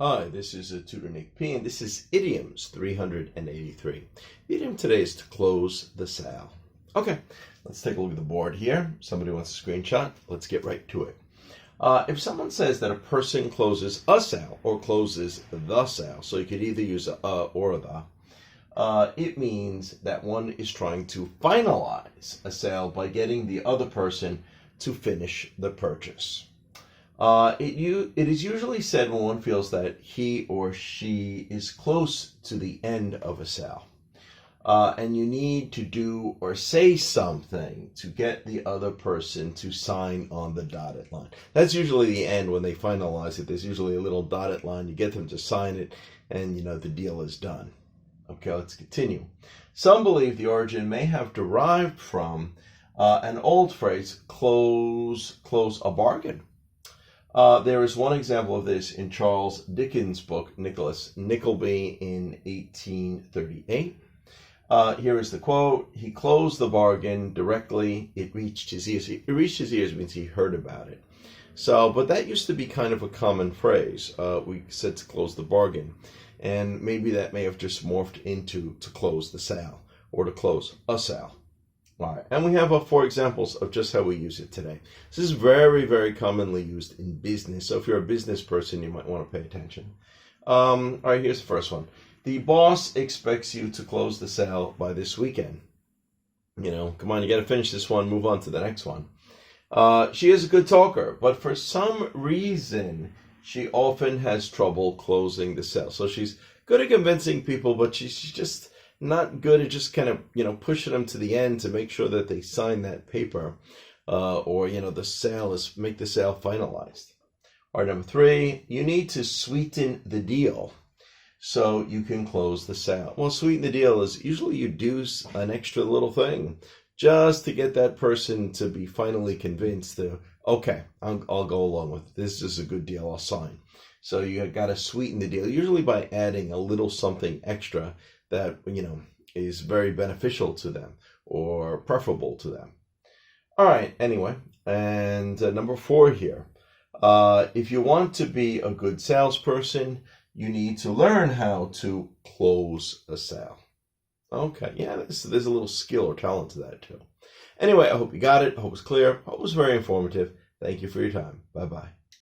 Hi, this is Tutor Nick P, and this is Idioms 383. The idiom today is to close the sale. Okay, let's take a look at the board here. Somebody wants a screenshot. Let's get right to it. If someone says that a person closes a sale or closes the sale, so you could either use a or the, it means that one is trying to finalize a sale by getting the other person to finish the purchase. It is usually said when one feels that he or she is close to the end of a sale. And you need to do or say something to get the other person to sign on the dotted line. That's usually the end when they finalize it. There's usually a little dotted line. You get them to sign it, and the deal is done. Okay, let's continue. Some believe the origin may have derived from an old phrase, close a bargain. There is one example of this in Charles Dickens' book, Nicholas Nickleby, in 1838. Here is the quote: "He closed the bargain directly it reached his ears." It reached his ears means he heard about it. But that used to be kind of a common phrase. We said to close the bargain. And maybe that may have just morphed into to close the sale or to close a sale. All right, and we have 4 examples of just how we use it today. This is very, very commonly used in business. So if you're a business person, you might want to pay attention. All right, here's the first one. The boss expects you to close the sale by this weekend. Come on, you got to finish this one, move on to the next one. She is a good talker, but for some reason, she often has trouble closing the sale. So she's good at convincing people, but she's just not good at just kind of, pushing them to the end to make sure that they sign that paper, or, the sale make the sale finalized. All right, number 3, you need to sweeten the deal so you can close the sale. Well, sweeten the deal is usually you do an extra little thing just to get that person to be finally convinced to, okay, I'll go along with it. This is a good deal, I'll sign. So you got to sweeten the deal, usually by adding a little something extra that, is very beneficial to them or preferable to them. All right, anyway, and number 4 here. If you want to be a good salesperson, you need to learn how to close a sale. Okay, yeah, there's a little skill or talent to that too. Anyway, I hope you got it. I hope it's clear. I hope it was very informative. Thank you for your time. Bye-bye.